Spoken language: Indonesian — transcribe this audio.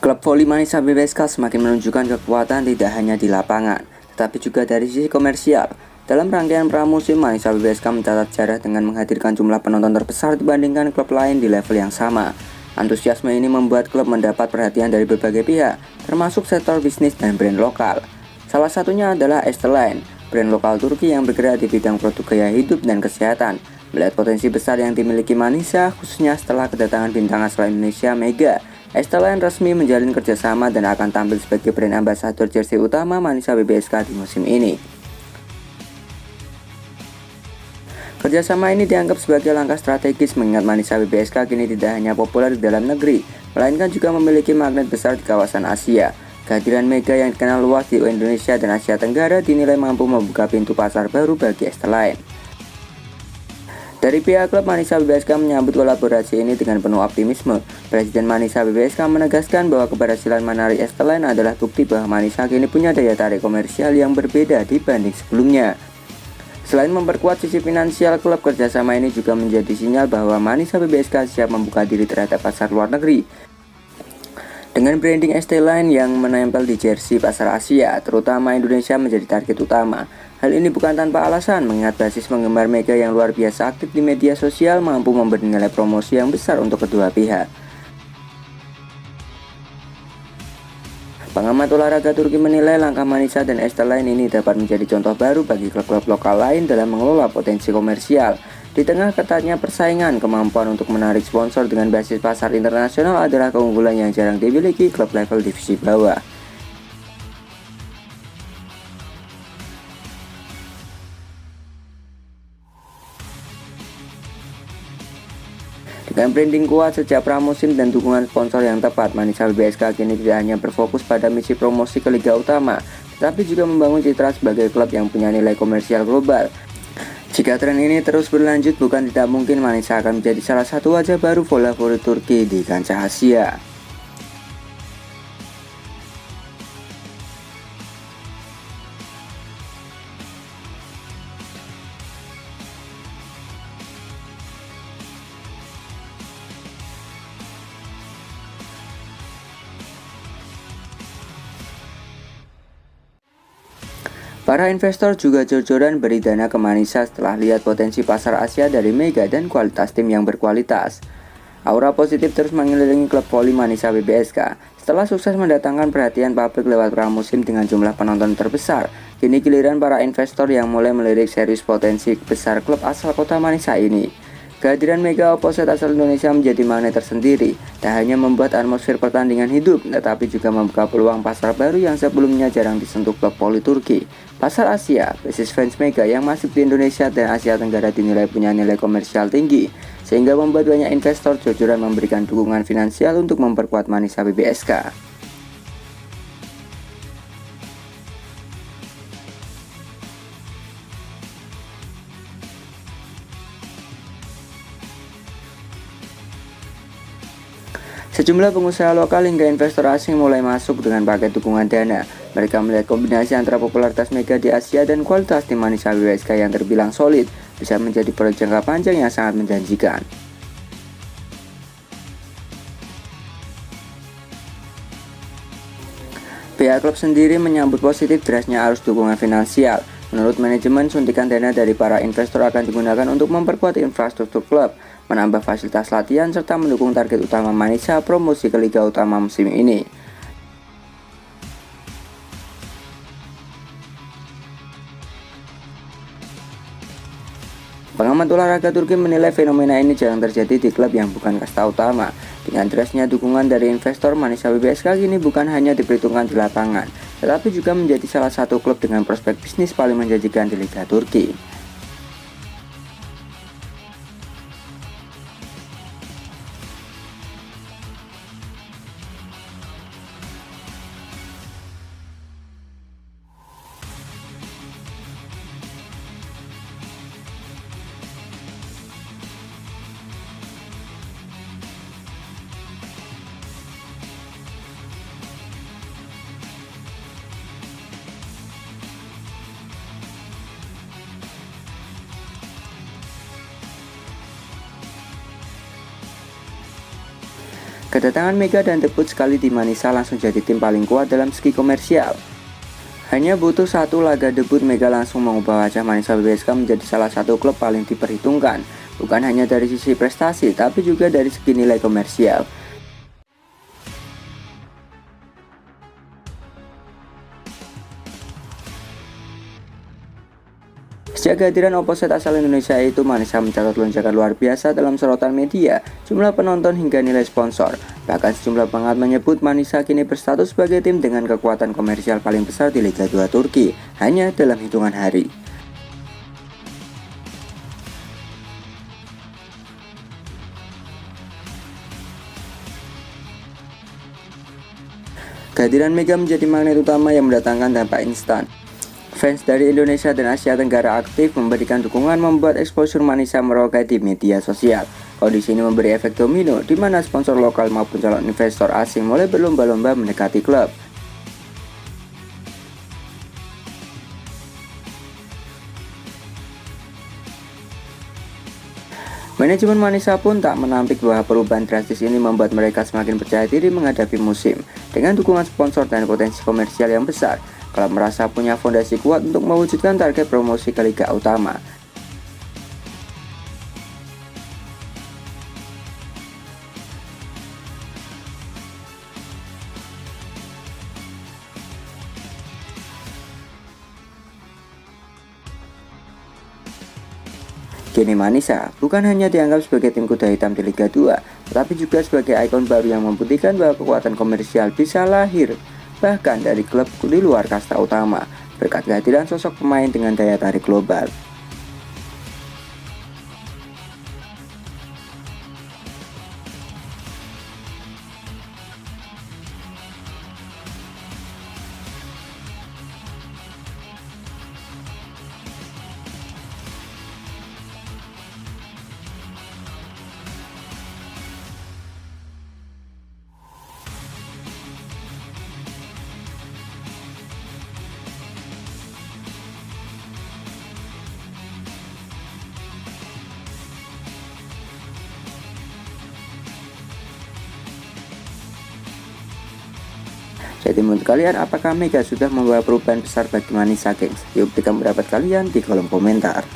Klub voli Manisa BBSK semakin menunjukkan kekuatan tidak hanya di lapangan, tetapi juga dari sisi komersial. Dalam rangkaian pramusim, Manisa BBSK mencatat sejarah dengan menghadirkan jumlah penonton terbesar dibandingkan klub lain di level yang sama. Antusiasme ini membuat klub mendapat perhatian dari berbagai pihak, termasuk sektor bisnis dan brand lokal. Salah satunya adalah Esteline, brand lokal Turki yang bergerak di bidang produk gaya hidup dan kesehatan. Melihat potensi besar yang dimiliki Manisa, khususnya setelah kedatangan bintang asal Indonesia Mega, Esteline resmi menjalin kerjasama dan akan tampil sebagai brand ambassador jersey utama Manisa BBSK di musim ini. Kerjasama ini dianggap sebagai langkah strategis mengingat Manisa BBSK kini tidak hanya populer di dalam negeri, melainkan juga memiliki magnet besar di kawasan Asia. Kehadiran Mega yang dikenal luas di Indonesia dan Asia Tenggara dinilai mampu membuka pintu pasar baru bagi Esteline. Dari pihak klub, Manisa BBSK menyambut kolaborasi ini dengan penuh optimisme. Presiden Manisa BBSK menegaskan bahwa keberhasilan menarik Esteline adalah bukti bahwa Manisa kini punya daya tarik komersial yang berbeda dibanding sebelumnya. Selain memperkuat sisi finansial, klub kerjasama ini juga menjadi sinyal bahwa Manisa BBSK siap membuka diri terhadap pasar luar negeri. Dengan branding Esteline yang menempel di jersey pasar Asia, terutama Indonesia menjadi target utama. Hal ini bukan tanpa alasan, mengingat basis penggemar Mega yang luar biasa aktif di media sosial mampu memberi nilai promosi yang besar untuk kedua pihak. Pengamat olahraga Turki menilai langkah Manisa dan Esteline ini dapat menjadi contoh baru bagi klub-klub lokal lain dalam mengelola potensi komersial. Di tengah ketatnya persaingan, kemampuan untuk menarik sponsor dengan basis pasar internasional adalah keunggulan yang jarang dimiliki klub level divisi bawah. Dengan branding kuat sejak pramusim dan dukungan sponsor yang tepat, Manisa BBSK kini tidak hanya berfokus pada misi promosi ke Liga Utama, tetapi juga membangun citra sebagai klub yang punya nilai komersial global. Jika tren ini terus berlanjut, bukan tidak mungkin Manisa akan menjadi salah satu wajah baru bola voli Turki di kancah Asia. Para investor juga jor-joran beri dana ke Manisa setelah lihat potensi pasar Asia dari Mega dan kualitas tim yang berkualitas. Aura positif terus mengelilingi klub voli Manisa BBSK. Setelah sukses mendatangkan perhatian publik lewat pramusim dengan jumlah penonton terbesar, kini giliran para investor yang mulai melirik serius potensi besar klub asal kota Manisa ini. Kehadiran Mega Opposite asal Indonesia menjadi magnet tersendiri, tak hanya membuat atmosfer pertandingan hidup, tetapi juga membuka peluang pasar baru yang sebelumnya jarang disentuh klub voli Turki. Pasar Asia, basis fans Mega yang masif di Indonesia dan Asia Tenggara dinilai punya nilai komersial tinggi, sehingga membuat banyak investor jor-joran memberikan dukungan finansial untuk memperkuat Manisa BBSK. Sejumlah pengusaha lokal hingga investor asing mulai masuk dengan paket dukungan dana. Mereka melihat kombinasi antara popularitas Mega di Asia dan kualitas tim Manisa BBSK yang terbilang solid bisa menjadi proyek jangka panjang yang sangat menjanjikan. Pihak klub sendiri menyambut positif derasnya arus dukungan finansial. Menurut manajemen, suntikan dana dari para investor akan digunakan untuk memperkuat infrastruktur klub, menambah fasilitas latihan, serta mendukung target utama Manisa promosi ke Liga Utama musim ini. Pengamat olahraga Turki menilai fenomena ini jarang terjadi di klub yang bukan kasta utama. Dengan derasnya dukungan dari investor, Manisa BBSK kini bukan hanya diperhitungkan di lapangan, tetapi juga menjadi salah satu klub dengan prospek bisnis paling menjanjikan di Liga Turki. Kedatangan Mega dan debut sekali di Manisa langsung jadi tim paling kuat dalam segi komersial. Hanya butuh satu laga debut, Mega langsung mengubah wajah Manisa BBSK menjadi salah satu klub paling diperhitungkan. Bukan hanya dari sisi prestasi, tapi juga dari segi nilai komersial. Sejak kehadiran opposite asal Indonesia itu, Manisa mencatat lonjakan luar biasa dalam sorotan media, jumlah penonton hingga nilai sponsor. Bahkan sejumlah pengamat menyebut Manisa kini berstatus sebagai tim dengan kekuatan komersial paling besar di Liga 2 Turki, hanya dalam hitungan hari. Kehadiran Mega menjadi magnet utama yang mendatangkan dampak instan. Fans dari Indonesia dan Asia Tenggara aktif memberikan dukungan, membuat exposure Manisa meroket di media sosial. Kondisi ini memberi efek domino, di mana sponsor lokal maupun calon investor asing mulai berlomba-lomba mendekati klub. Manajemen Manisa pun tak menampik bahwa perubahan drastis ini membuat mereka semakin percaya diri menghadapi musim. Dengan dukungan sponsor dan potensi komersial yang besar, klub merasa punya fondasi kuat untuk mewujudkan target promosi ke Liga Utama. Kini Manisa bukan hanya dianggap sebagai tim kuda hitam di Liga 2, tetapi juga sebagai ikon baru yang membuktikan bahwa kekuatan komersial bisa lahir bahkan dari klub di luar kasta utama, berkat kehadiran sosok pemain dengan daya tarik global. Jadi menurut kalian, apakah Mega sudah membawa perubahan besar bagi Manisa Kings? Yuk berikan pendapat kalian di kolom komentar.